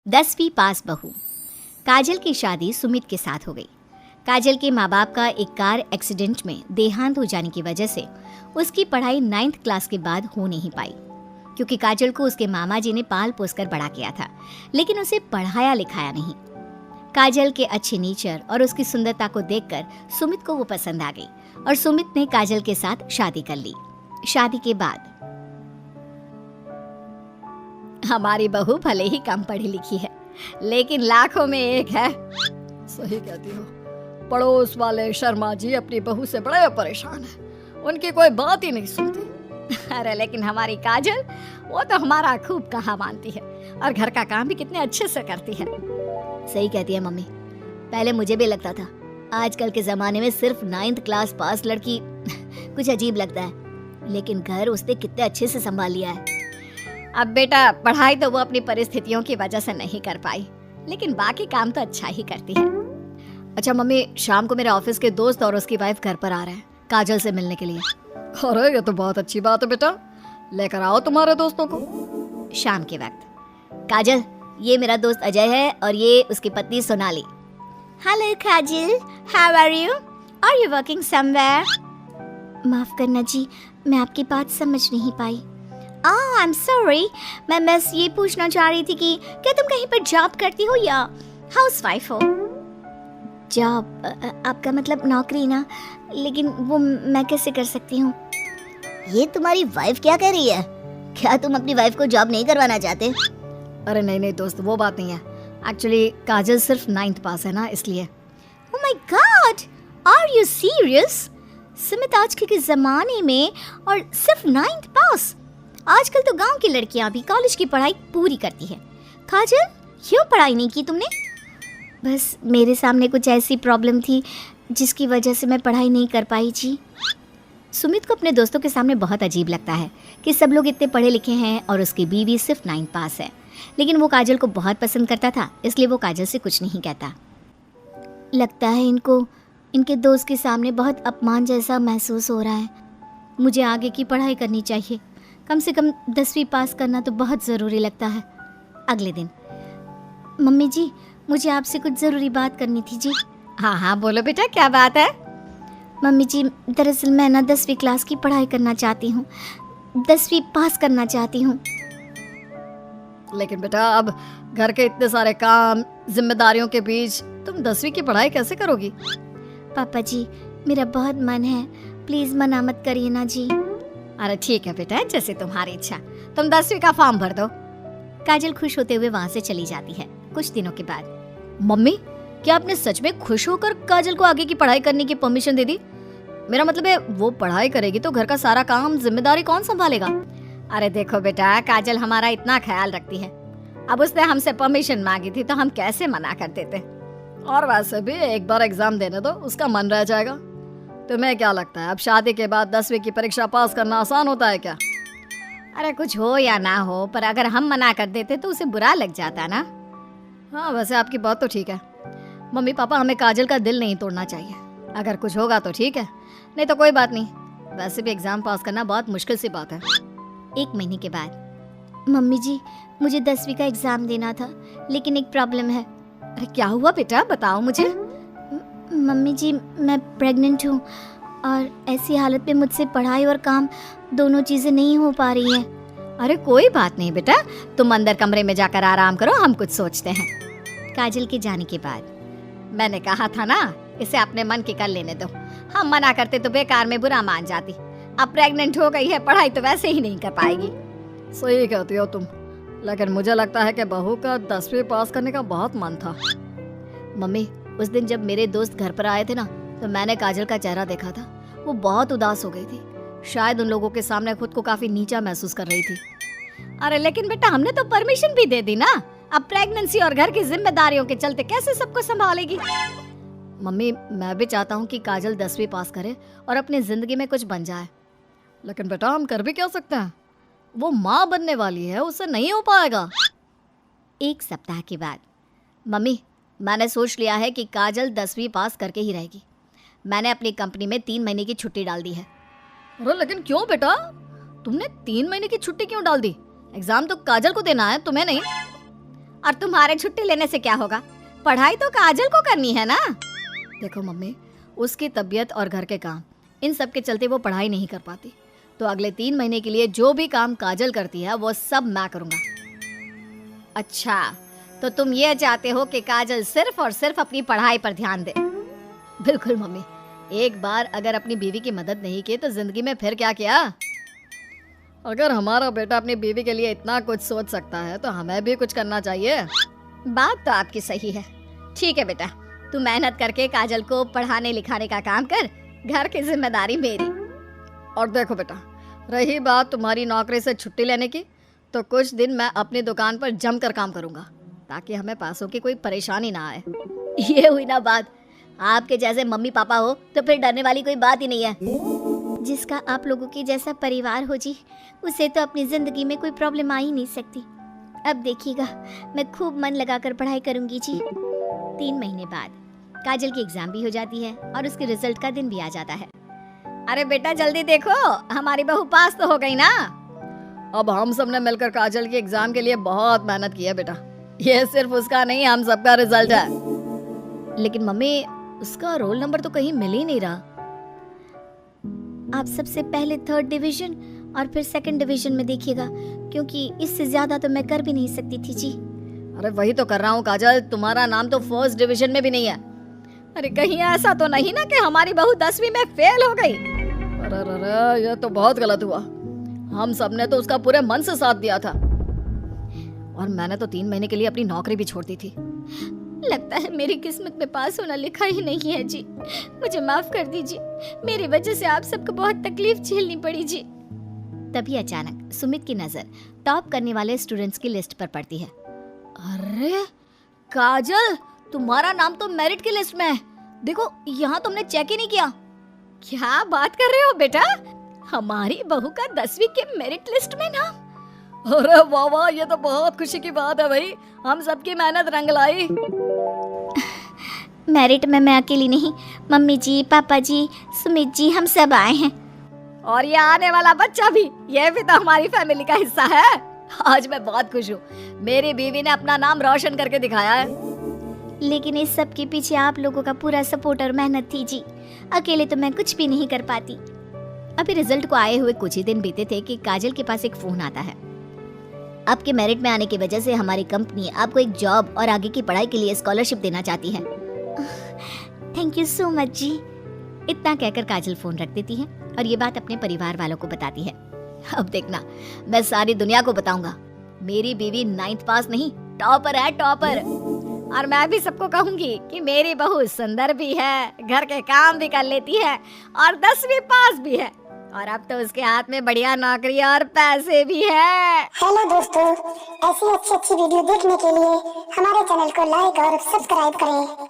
10वीं पास बहू। काजल की शादी सुमित के साथ हो गई। काजल के माँ बाप का एक कार एक्सीडेंट में देहांत हो जाने की वजह से उसकी पढ़ाई 9th क्लास के बाद हो नहीं पाई, क्योंकि काजल को उसके मामा जी ने पाल पोस कर बड़ा किया था, लेकिन उसे पढ़ाया लिखाया नहीं। काजल के अच्छे नेचर और उसकी सुंदरता को देखकर सुमित को वो पसंद आ गई और सुमित ने काजल के साथ शादी कर ली। शादी के बाद हमारी बहू भले ही कम पढ़ी लिखी है, लेकिन लाखों में एक है। सही कहती हो। पड़ोस वाले शर्मा जी अपनी बहू से बड़े परेशान हैं। उनकी कोई बात ही नहीं सुनती। अरे लेकिन हमारी काजल, वो तो हमारा खूब कहा मानती है और घर का काम भी कितने अच्छे से करती है। सही कहती है मम्मी। पहले मुझे भी लगता था आजकल के जमाने में सिर्फ 9th क्लास पास लड़की कुछ अजीब लगता है, लेकिन घर उसने कितने अच्छे से संभाल लिया है। अब बेटा, पढ़ाई तो वो अपनी परिस्थितियों की वजह से नहीं कर पाई, लेकिन बाकी काम तो अच्छा ही करती है। अच्छा मम्मी, शाम को मेरे ऑफिस के दोस्त और उसकी वाइफ घर पर आ रहे हैं काजल से मिलने के लिए। अरे ये तो बहुत अच्छी बात है बेटा, लेकर आओ तुम्हारे दोस्तों को। शाम के वक्त काजल, ये मेरा दोस्त अजय है और ये उसकी पत्नी Sonali. Hello Kajal, how are you? Are you working somewhere? माफ करना जी, मैं आपकी बात समझ नहीं पाई। आई एम सॉरी, मैं बस ये पूछना चाह रही थी कि क्या तुम कहीं पर जॉब करती हो या हाउसवाइफ हो? जॉब? आपका मतलब नौकरी ना, लेकिन वो मैं कैसे कर सकती हूँ? ये तुम्हारी वाइफ क्या कह रही है? क्या तुम अपनी वाइफ को जॉब नहीं करवाना चाहते? अरे नहीं दोस्त, वो बात नहीं है। एक्चुअली काजल सिर्फ 9th पास है ना, इसलिए। Oh my god, are you serious? Sumit, आजकल के जमाने में और सिर्फ 9th पास? आजकल तो गांव की लड़कियां भी कॉलेज की पढ़ाई पूरी करती है। काजल, क्यों पढ़ाई नहीं की तुमने? बस मेरे सामने कुछ ऐसी प्रॉब्लम थी जिसकी वजह से मैं पढ़ाई नहीं कर पाई जी। सुमित को अपने दोस्तों के सामने बहुत अजीब लगता है कि सब लोग इतने पढ़े लिखे हैं और उसकी बीवी सिर्फ 9th पास है, लेकिन वो काजल को बहुत पसंद करता था, इसलिए वो काजल से कुछ नहीं कहता। लगता है इनको इनके दोस्त के सामने बहुत अपमान जैसा महसूस हो रहा है। मुझे आगे की पढ़ाई करनी चाहिए, कम से कम 10वीं पास करना तो बहुत ज़रूरी लगता है। अगले दिन, मम्मी जी, मुझे आपसे कुछ ज़रूरी बात करनी थी जी। हाँ बोलो बेटा, क्या बात है? मम्मी जी, दरअसल मैं ना 10वीं क्लास की पढ़ाई करना चाहती हूँ, 10वीं पास करना चाहती हूँ। लेकिन बेटा, अब घर के इतने सारे काम, जिम्मेदारियों के बीच तुम 10वीं की पढ़ाई कैसे करोगी? पापा जी, मेरा बहुत मन है, प्लीज़ मना मत करिए ना जी। अरे ठीक है बेटा, जैसे तुम्हारी इच्छा, तुम 10वीं का फॉर्म भर दो। काजल खुश होते हुए वहाँ से चली जाती है। कुछ दिनों के बाद, मम्मी, क्या आपने सच में खुश होकर काजल को आगे की पढ़ाई करने की परमिशन दे दी? मेरा मतलब है, वो पढ़ाई करेगी तो घर का सारा काम, जिम्मेदारी कौन संभालेगा? अरे देखो बेटा, काजल हमारा इतना ख्याल रखती है, अब उसने हमसे परमिशन मांगी थी तो हम कैसे मना कर देते। और वैसे भी एक बार एग्जाम देने दो, उसका मन रह जाएगा। तुम्हें क्या लगता है, अब शादी के बाद 10वीं की परीक्षा पास करना आसान होता है क्या? अरे कुछ हो या ना हो, पर अगर हम मना कर देते तो उसे बुरा लग जाता ना। हाँ वैसे आपकी बात तो ठीक है। मम्मी पापा, हमें काजल का दिल नहीं तोड़ना चाहिए। अगर कुछ होगा तो ठीक है, नहीं तो कोई बात नहीं। वैसे भी एग्जाम पास करना बहुत मुश्किल सी बात है। 1 महीने के बाद, मम्मी जी, मुझे 10वीं का एग्जाम देना था, लेकिन एक प्रॉब्लम है। अरे क्या हुआ बेटा, बताओ मुझे। मम्मी जी, मैं प्रेग्नेंट हूँ और ऐसी हालत में मुझसे पढ़ाई और काम दोनों चीज़ें नहीं हो पा रही हैं। अरे कोई बात नहीं बेटा, तुम अंदर कमरे में जाकर आराम करो, हम कुछ सोचते हैं। काजल के जाने के बाद, मैंने कहा था ना, इसे अपने मन की कर लेने दो। हम मना करते तो बेकार में बुरा मान जाती। अब प्रेग्नेंट हो गई है, पढ़ाई तो वैसे ही नहीं कर पाएगी। सही कहती हो तुम, लेकिन मुझे लगता है कि बहू का 10वीं पास करने का बहुत मन था। मम्मी, उस दिन जब मेरे दोस्त घर पर आए थे ना, तो मैंने काजल का चेहरा देखा था। वो बहुत उदास हो गई थी, शायद उन लोगों के सामने खुद को काफी नीचा महसूस कर रही थी। अरे लेकिन बेटा, हमने तो परमिशन भी दे दी ना। अब प्रेगनेंसी और घर की जिम्मेदारियों के चलते कैसे सबको संभालेगी? मम्मी, मैं भी चाहता हूँ कि काजल 10वीं पास करे और अपनी जिंदगी में कुछ बन जाए, लेकिन बेटा हम कर भी क्या सकते हैं? वो माँ बनने वाली है, उससे नहीं हो पाएगा। 1 सप्ताह के बाद, मम्मी, मैंने सोच लिया है कि काजल 10वीं पास करके ही रहेगी। मैंने अपनी कंपनी में 3 महीने की छुट्टी डाल दी है। अरे लेकिन क्यों बेटा, तुमने 3 महीने की छुट्टी क्यों डाल दी? एग्जाम तो काजल को देना है, तुम्हें नहीं। और तुम्हारे छुट्टी लेने से क्या होगा? पढ़ाई तो काजल को करनी है ना। देखो मम्मी, उसकी तबीयत और घर के काम, इन सब के चलते वो पढ़ाई नहीं कर पाती। तो अगले 3 महीने के लिए जो भी काम काजल करती है वो सब मैं करूँगा। अच्छा, तो तुम ये चाहते हो कि काजल सिर्फ और सिर्फ अपनी पढ़ाई पर ध्यान दे? बिल्कुल मम्मी, एक बार अगर अपनी बीवी की मदद नहीं की तो जिंदगी में फिर क्या किया? अगर हमारा बेटा अपनी बीवी के लिए इतना कुछ सोच सकता है तो हमें भी कुछ करना चाहिए। बात तो आपकी सही है। ठीक है बेटा, तू मेहनत करके काजल को पढ़ाने लिखाने का काम कर, घर की जिम्मेदारी मेरी। और देखो बेटा, रही बात तुम्हारी नौकरी से छुट्टी लेने की, तो कुछ दिन मैं अपनी दुकान पर जमकर काम करूंगा ताकि हमें पैसों की कोई परेशानी ना आए। ये हुई ना बात। आपके जैसे मम्मी पापा हो तो फिर डरने वाली कोई बात ही नहीं है। जिसका आप लोगों के जैसा परिवार हो जी, उसे तो अपनी जिंदगी में कोई प्रॉब्लम आ ही नहीं सकती। अब देखिएगा, मैं खूब मन लगाकर पढ़ाई करूंगी जी। 3 महीने बाद काजल की एग्जाम भी हो जाती है और उसके रिजल्ट का दिन भी आ जाता है। अरे बेटा जल्दी देखो, हमारी बहू पास तो हो गई ना। अब हम सब ने मिलकर काजल की एग्जाम के लिए बहुत मेहनत की है बेटा। ये सिर्फ उसका नहीं, हम सबका रिजल्ट है। लेकिन मम्मी, उसका रोल नंबर तो कहीं मिल ही नहीं रहा। आप सबसे पहले 3rd डिवीजन और फिर 2nd डिवीजन में देखिएगा, क्योंकि इससे ज्यादा तो मैं कर भी नहीं सकती थी जी। अरे वही तो कर रहा हूँ काजल, तुम्हारा नाम तो 1st डिवीजन में भी नहीं है। अरे कहीं ऐसा तो नहीं ना कि हमारी बहू 10वीं में फेल हो गई? अरे ये तो बहुत गलत हुआ। हम सब ने तो उसका पूरे मन से साथ दिया था और मैंने तो 3 महीने के लिए अपनी नौकरी भी छोड़ दी थी। लगता है मेरी किस्मत में पास होना लिखा ही नहीं है जी। मुझे माफ कर दीजिए, मेरी वजह से आप सबको बहुत तकलीफ झेलनी पड़ी जी। तभी अचानक सुमित की नजर टॉप करने वाले स्टूडेंट्स की लिस्ट पर पड़ती है। अरे काजल, तुम्हारा नाम तो मेरिट की लिस्ट में है। देखो, यहाँ तुमने चेक ही नहीं किया। क्या बात कर रहे हो बेटा? हमारी बहू का 10वीं के मेरिट लिस्ट में नाम? अरे वाह वाह, ये तो बहुत खुशी की बात है भाई। हम सबकी मेहनत रंग लाई। मेरिट में मैं अकेली नहीं, मम्मी जी, पापा जी, सुमित जी, हम सब आए हैं। और ये आने वाला बच्चा भी, ये भी तो हमारी फैमिली का हिस्सा है। आज मैं बहुत खुश हूँ, मेरी बीवी ने अपना नाम रोशन करके दिखाया है। लेकिन इस सब के पीछे आप लोगों का पूरा सपोर्ट और मेहनत थी जी। अकेले तो मैं कुछ भी नहीं कर पाती। अभी रिजल्ट को आए हुए कुछ ही दिन बीते थे कि काजल के पास एक फोन आता है। आपके मेरिट में आने की वजह से हमारी कंपनी आपको एक जॉब और आगे की पढ़ाई के लिए स्कॉलरशिप देना चाहती है। थैंक यू सो मच जी। इतना कहकर काजल फोन रख देती है और ये बात अपने परिवार वालों को बताती है। अब देखना, मैं सारी दुनिया को बताऊंगा, मेरी बीवी 9th पास नहीं, टॉपर है, टॉपर। और मैं भी सबको कहूंगी कि मेरी बहू सुंदर भी है, घर के काम भी कर लेती है और 10वीं पास भी है। और अब तो उसके हाथ में बढ़िया नौकरी और पैसे भी है। हेलो दोस्तों, ऐसी अच्छी वीडियो देखने के लिए हमारे चैनल को लाइक और सब्सक्राइब करें।